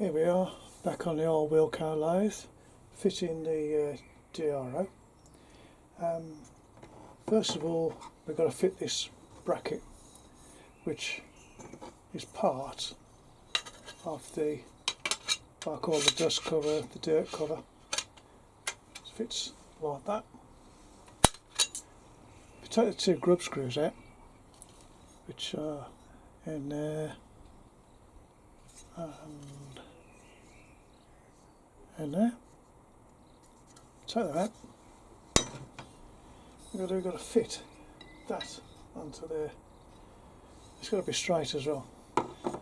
Here we are, back on the old Warco lathe, fitting the DRO. First of all, we've got to fit this bracket, which is part of the, what I call the dust cover, the dirt cover. It fits like that. If you take the two grub screws out, which are in there and in there, take that out. We've got to fit that onto there. It's got to be straight as well.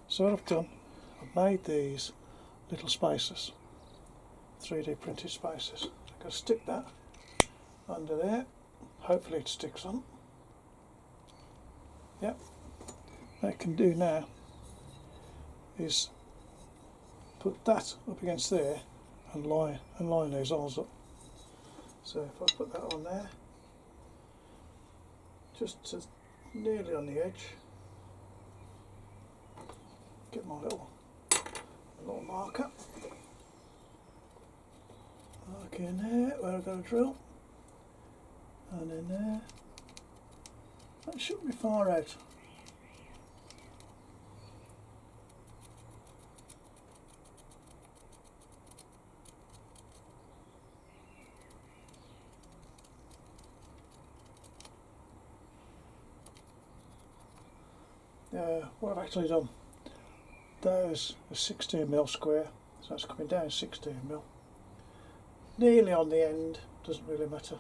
So what I've done, I've made these little spacers, 3D printed spacers. I've got to stick that under there. Hopefully it sticks on. Yep. What I can do now is put that up against there and line those holes up. So if I put that on there, just to nearly on the edge, get my little marker. Mark in there where I've got a drill, and in there. That shouldn't be far out. What I've actually done, there's a 16mm square, so that's coming down 16mm. Nearly on the end, doesn't really matter.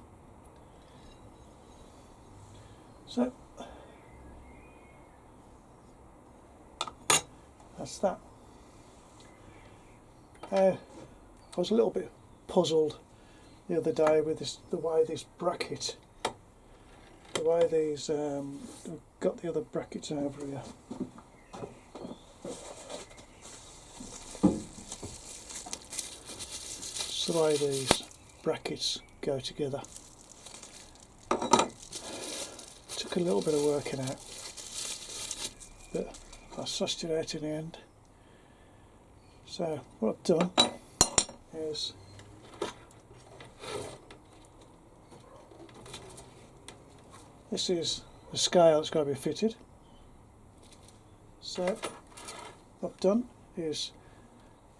So that's that. I was a little bit puzzled the other day with the way this bracket, the way these got the other brackets over here. It's the way these brackets go together. Took a little bit of working out, but I sussed it out in the end. So what I've done is this is the scale that's got to be fitted. So what I've done is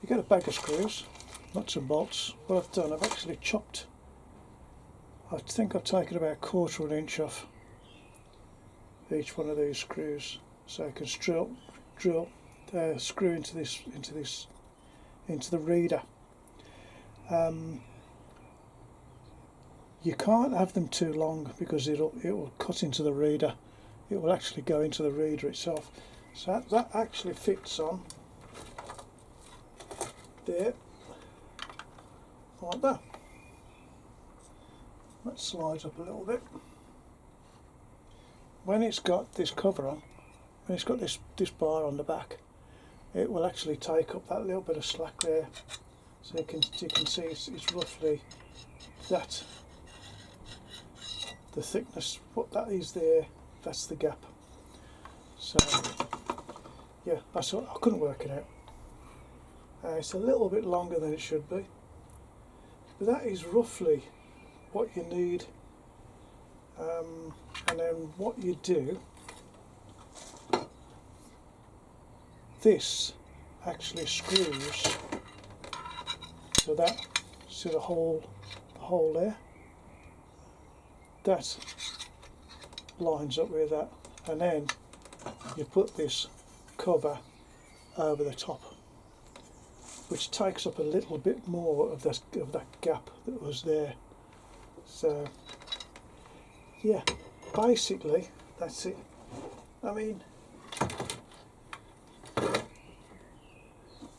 you get a bag of screws, nuts and bolts. What I've done, I've actually chopped, I think I've taken about 1/4 of an inch off each one of these screws, so I can drill screw into the reader. You can't have them too long because it will cut into the reader. It will actually go into the reader itself. So that actually fits on there, like that. That slides up a little bit. When it's got this cover on, when it's got this bar on the back, it will actually take up that little bit of slack there. So you can see it's roughly that. The thickness, what that is there, that's the gap. So yeah, I couldn't work it out. It's a little bit longer than it should be, but that is roughly what you need. And then what you do, this actually screws so that, see the hole there, that lines up with that, and then you put this cover over the top, which takes up a little bit more of that gap that was there. So yeah, basically that's it. I mean,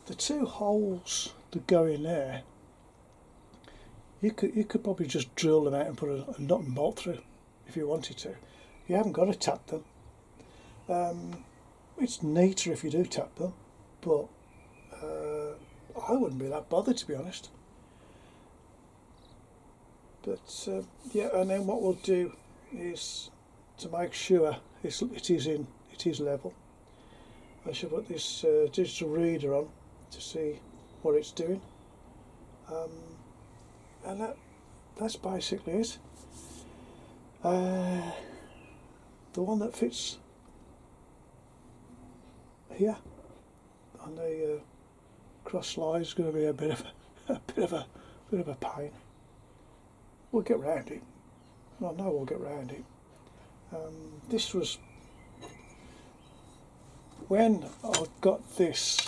the two holes that go in there, you could probably just drill them out and put a nut and bolt through if you wanted to. You haven't got to tap them. It's neater if you do tap them, but I wouldn't be that bothered, to be honest. But yeah, and then what we'll do is, to make sure it is level, I should put this digital reader on to see what it's doing, and that's basically it. The one that fits here on the cross slide is going to be a bit of a pain. We'll get round it. I know we'll get round it. This was when I got this.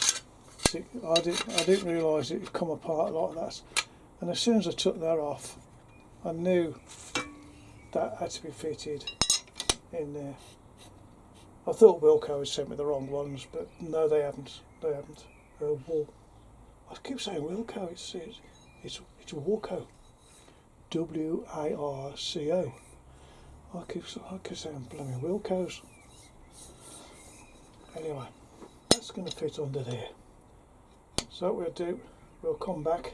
See, I didn't realise it would come apart like that. And as soon as I took that off, I knew that had to be fitted in there. I thought Warco had sent me the wrong ones, but no, they haven't. They haven't. I keep saying Warco. It's Warco. W-A-R-C-O. I keep saying blooming Warcos. Anyway, that's going to fit under there. So what we'll do, we'll come back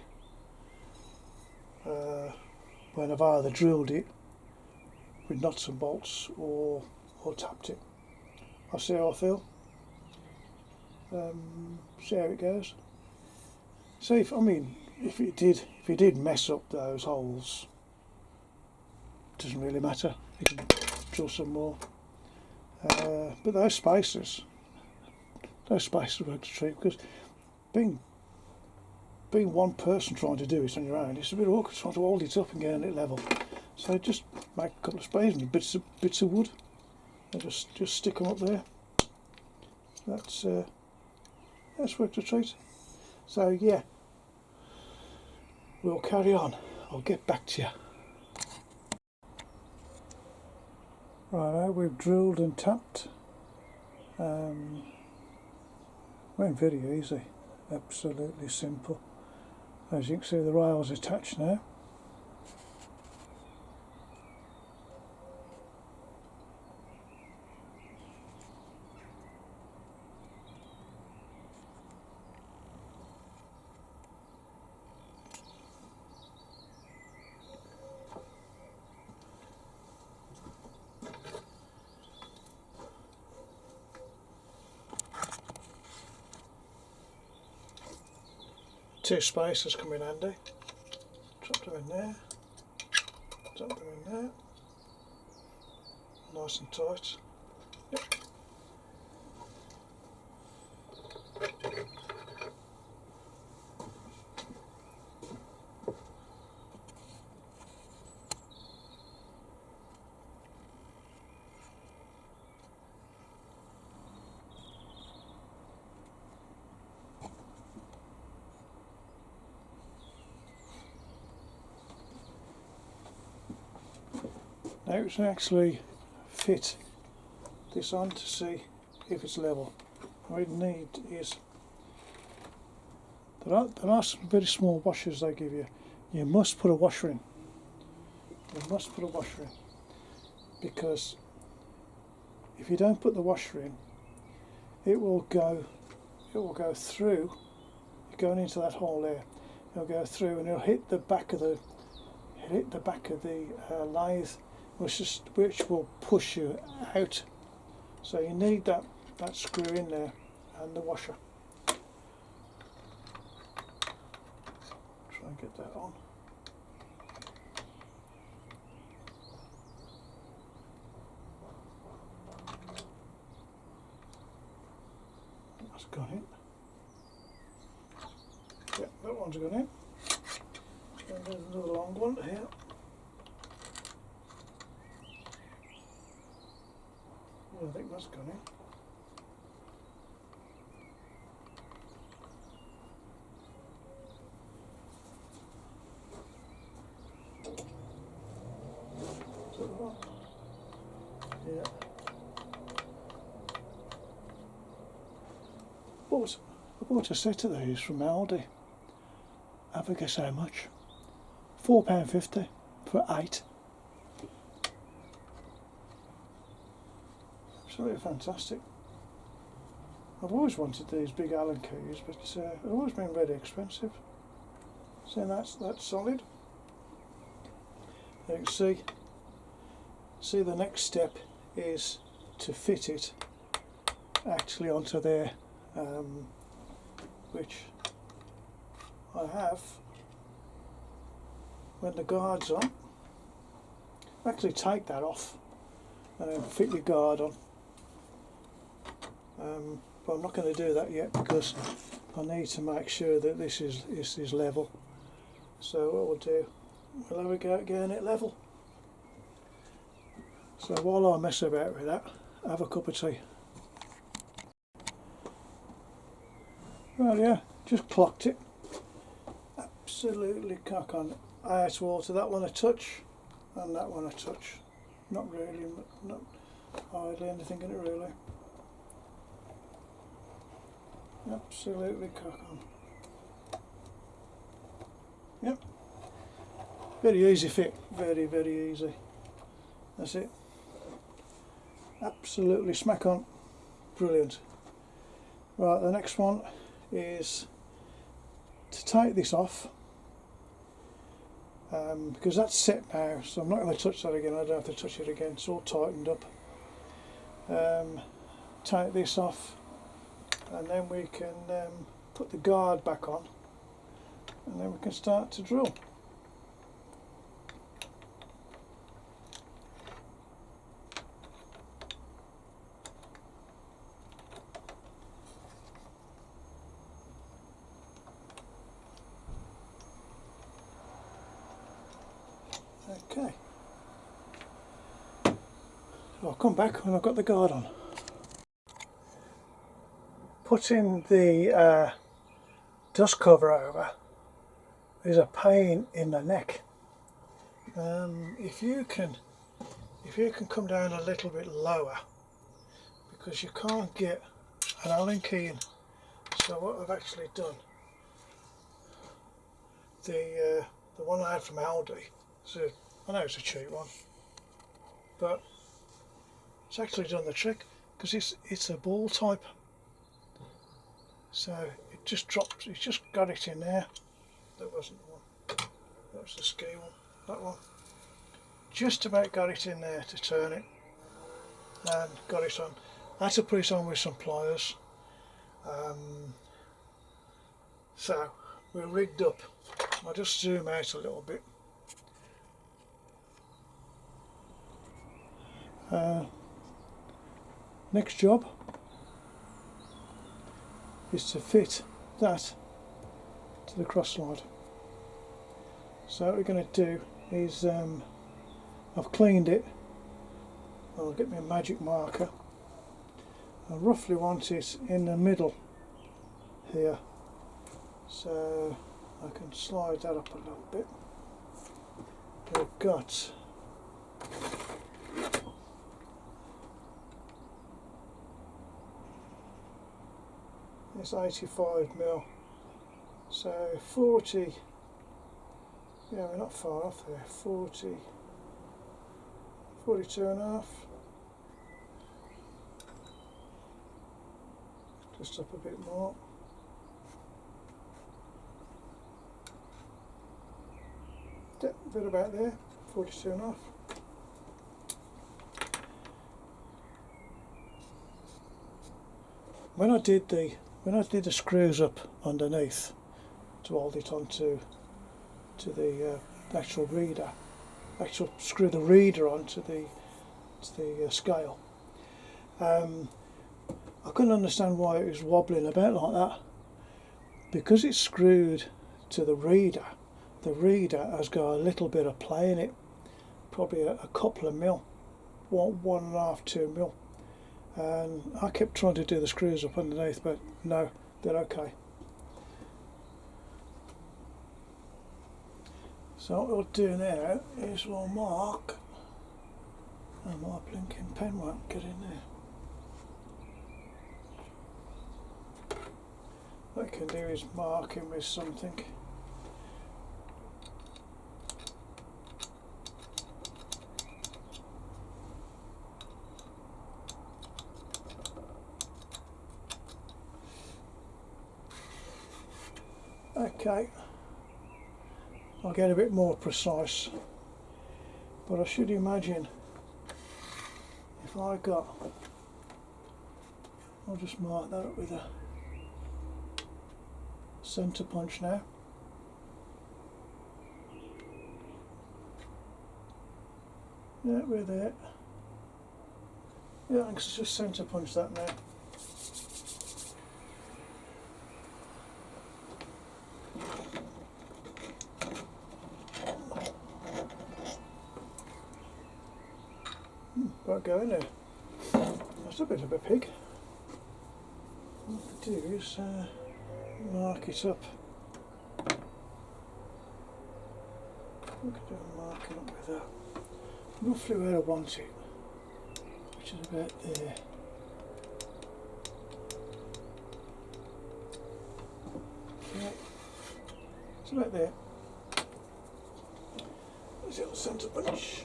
when I've either drilled it with nuts and bolts or tapped it. I'll see how I feel. See how it goes. See if it did mess up those holes, doesn't really matter. You can drill some more. But those spacers work to treat, because being one person trying to do it on your own, it's a bit awkward trying to hold it up and get it level. So just make a couple of spacers and bits of wood, and just stick them up there. That's work to treat. So yeah, we'll carry on. I'll get back to you. Right, we've drilled and tapped. Went very easy, absolutely simple. As you can see, the rail's attached now. Two spacers come in handy. Drop them in there. Drop them in there. Nice and tight. Yep. Now we can actually fit this on to see if it's level. What we need is, there are some very small washers they give you. You must put a washer in. You must put a washer in, because if you don't put the washer in, it will go through, going into that hole there. It'll go through and it'll hit the back of the lathe, which will push you out. So you need that screw in there and the washer. Try and get that on. That's gone in. Yep, that one's gone in. And there's another long one here. I think that's gone in. Is that right? Yeah. I bought a set of these from Aldi. Have a guess how much? £4.50 for 8. Absolutely fantastic. I've always wanted these big Allen keys, but they've always been very expensive. So that's solid. You can see the next step is to fit it actually onto there, which I have, when the guard's on, actually take that off and then fit your guard on. But I'm not going to do that yet because I need to make sure that this is level. So what we'll do, we'll have a go at getting it level. So while I mess about with that, have a cup of tea. Well, yeah, just clocked it. Absolutely cock on. I had to alter that one a touch and that one a touch. Not really, not hardly anything in it really. Absolutely cock on. Yep. Very easy fit. Very, very easy. That's it. Absolutely smack on. Brilliant. Right, the next one is to take this off. Because that's set now, so I'm not going to touch that again. I don't have to touch it again. It's all tightened up. Take this off, and then we can put the guard back on, and then we can start to drill. Okay, I'll come back when I've got the guard on. Putting the dust cover over is a pain in the neck. If you can come down a little bit lower, because you can't get an Allen key in. So what I've actually done, the one I had from Aldi, so I know it's a cheap one, but it's actually done the trick because it's a ball type. So it just drops, it's just got it in there. That wasn't the one, that was the ski one, that one. Just about got it in there to turn it and got it on. I had to put it on with some pliers. So we're rigged up. I'll just zoom out a little bit. Next job is to fit that to the cross slide. So what we're going to do is I've cleaned it. I'll get me a magic marker. I roughly want it in the middle here, so I can slide that up a little bit. We've got it's 85mm, so 40, yeah, we're not far off there, 40, 42.5, just up a bit more. Yeah, a bit about there, 42.5. When I did the screws up underneath to hold it onto the actual reader, screw the reader onto the scale, I couldn't understand why it was wobbling about like that. Because it's screwed to the reader has got a little bit of play in it, probably a couple of mil, 1.5, 2 mil. And I kept trying to do the screws up underneath, but no, they're okay. So what we'll do now is we'll mark, and my blinking pen won't get in there. What I can do is mark him with something. Okay, I'll get a bit more precise, but I should imagine if I got, I'll just mark that up with a centre punch now. Yeah, we're there. Yeah, I can just centre punch that now. Won't go in there. That's a bit of a pig. What I do is mark it up. We could do a marking up with that. Roughly where I want it, which is about there. Okay, it's about there. There's a little centre punch.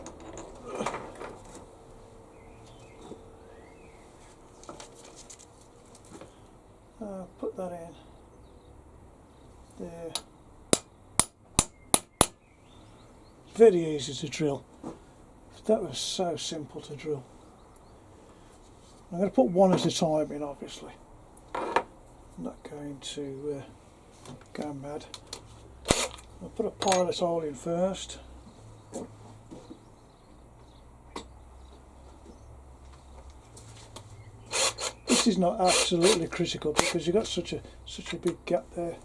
Put that in there. Very easy to drill. That was so simple to drill. I'm going to put one at a time in, obviously. I'm not going to go mad. I'll put a pilot hole in first. This is not absolutely critical because you've got such a big gap there.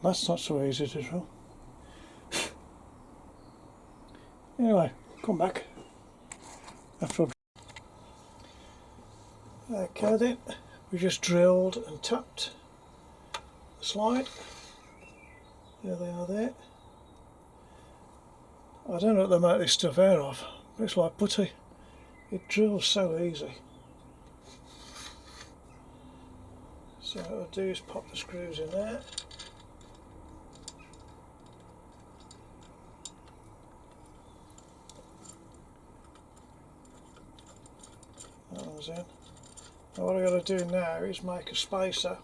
That's not so easy to drill. Anyway, come back after. Okay then, we just drilled and tapped the slide. There they are there. I don't know what they make this stuff out of, but it's like putty. It drills so easy. So what I'll do is pop the screws in there. That one's in. Now what I've got to do now is make a spacer.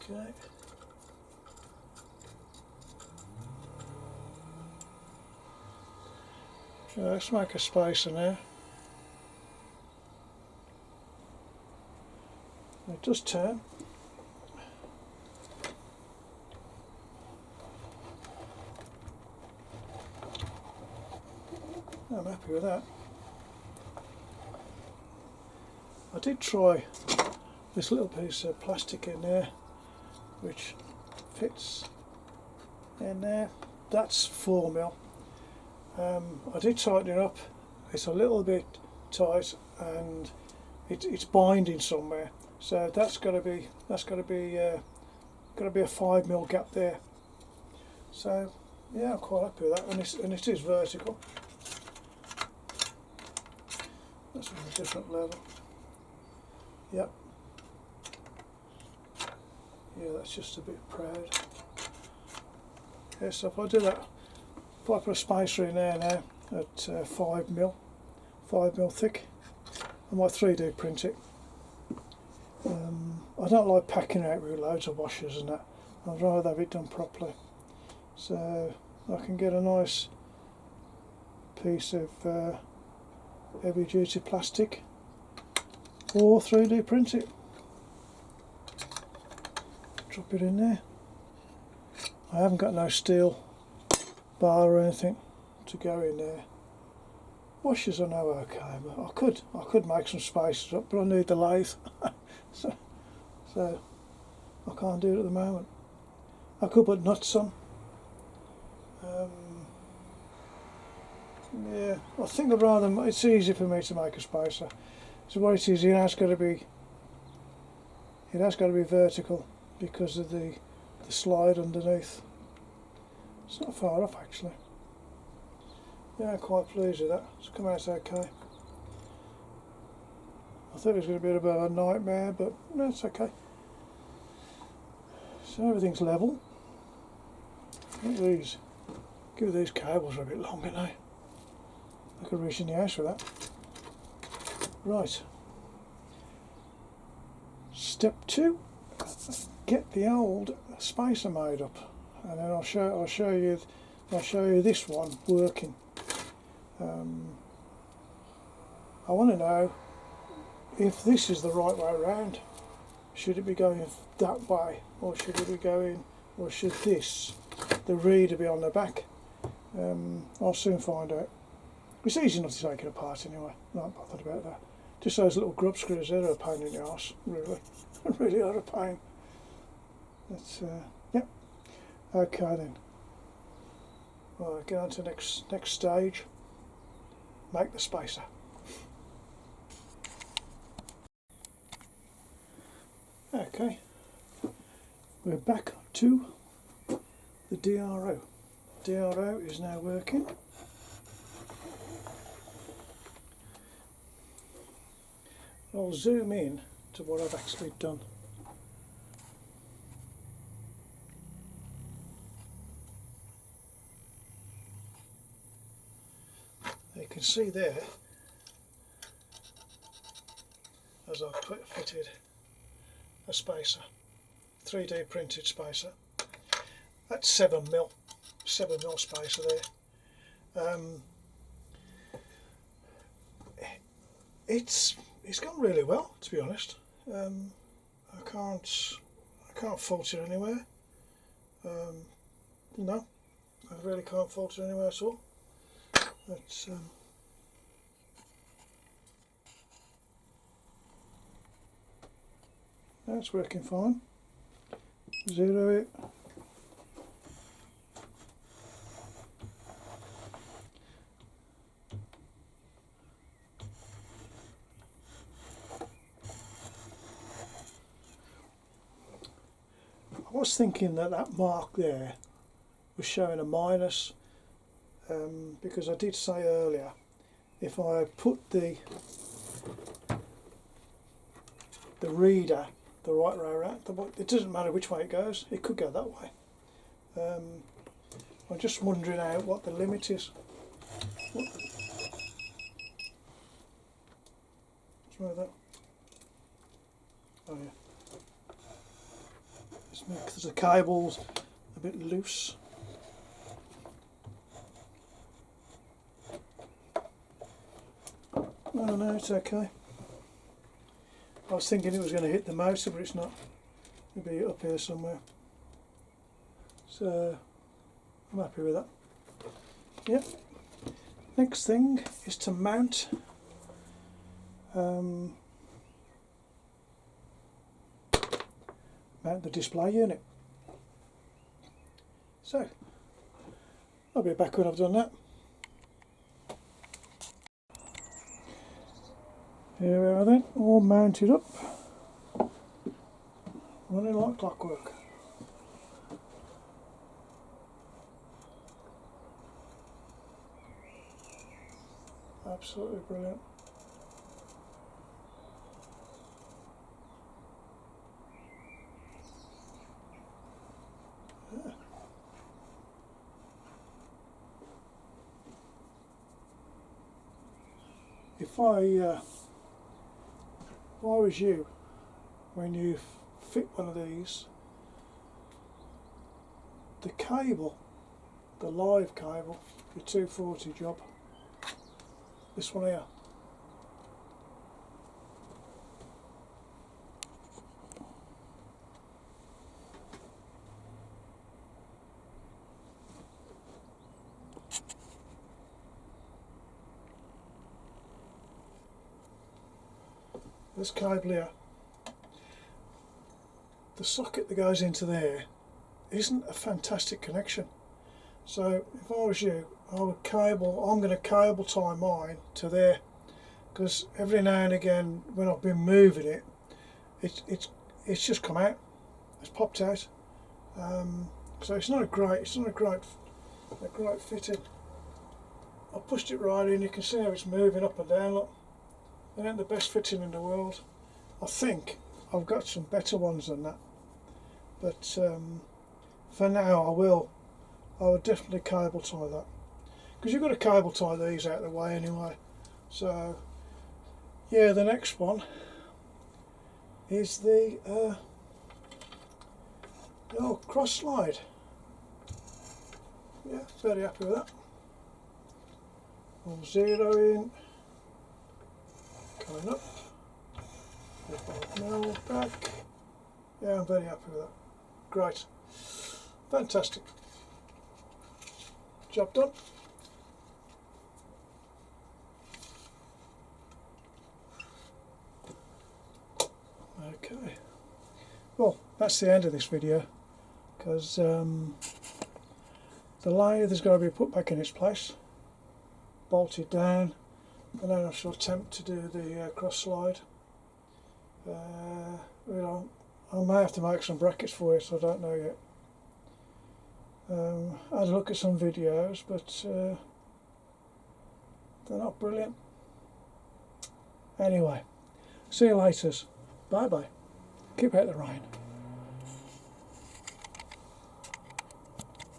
Okay. So let's make a spacer now. It does turn. I'm happy with that. I did try this little piece of plastic in there which fits in there. That's 4mm. I did tighten it up. It's a little bit tight and it's binding somewhere. So that's got to be a 5mm gap there. So yeah, I'm quite happy with that, and it is vertical. That's on a different level. Yep. Yeah, that's just a bit proud. Yeah, so if I do that, if I put a spacer in there now at 5mm thick, I might 3D print it. I don't like packing out with loads of washers and that. I'd rather have it done properly. So I can get a nice piece of heavy duty plastic or 3D print it. Drop it in there. I haven't got no steel bar or anything to go in there. Washers I know okay, but I could make some spaces up, but I need the lathe. so I can't do it at the moment. I could put nuts on. Yeah, I think it's easy for me to make a spacer. So what it is, it has got to be vertical because of the slide underneath. It's not far off actually. Yeah, I'm quite pleased with that. It's come out okay. I thought it was going to be a bit of a nightmare, but no, it's okay. So everything's level. Look at these. Give these cables are a bit longer now. I could reach in the house with that. Right. Step 2. Get the old spacer made up, and then I'll show you this one working. I want to know if this is the right way around. Should it be going that way, or should it be going, or should the reader be on the back? I'll soon find out. It's easy enough to take it apart anyway. Not bothered about that. Just those little grub screws there are a pain in the arse, really. Really are a pain. That's yep. Okay then. Right, go on to next stage. Make the spacer. Okay, we're back to the DRO. DRO is now working. I'll zoom in to what I've actually done. You can see there, as I've fitted a spacer, 3D printed spacer. That's 7mm spacer there. It's gone really well, to be honest. I can't fault it anywhere. No, I really can't fault it anywhere at all. That's that's working fine. Zero it. I was thinking that mark there was showing a minus, because I did say earlier, if I put the reader the right way around, it doesn't matter which way it goes, it could go that way. I'm just wondering out what the limit is. What's wrong with that? Oh yeah. Because the cable's a bit loose. Oh no, it's okay. I was thinking it was going to hit the motor, but it's not. It'll be up here somewhere. So I'm happy with that. Yep. Next thing is to mount the display unit. So I'll be back when I've done that. Here we are then, all mounted up, running like clockwork. Absolutely brilliant. Yeah. If I was you, when you fit one of these, the cable, the live cable, your 240 job, this one here, this cable here, the socket that goes into there isn't a fantastic connection. So if I was you, I'm going to cable tie mine to there, because every now and again when I've been moving it, it's just come out, it's popped out. So it's not a great fitting. I pushed it right in. You can see how it's moving up and down. Look, it ain't the best fitting in the world. I think I've got some better ones than that, but for now I will definitely cable tie that, because you've got to cable tie these out of the way anyway. So yeah, the next one is the old cross slide. Yeah, very happy with that. All zero in, coming up, 5mm back. Yeah, I'm very happy with that. Great, fantastic, job done. Okay, well, that's the end of this video, because the lathe has got to be put back in its place, bolted down, and then I shall attempt to do the cross slide. You know, I may have to make some brackets for it, so I don't know yet. I had a look at some videos, but they're not brilliant. Anyway, see you later. Bye bye. Keep out the rain.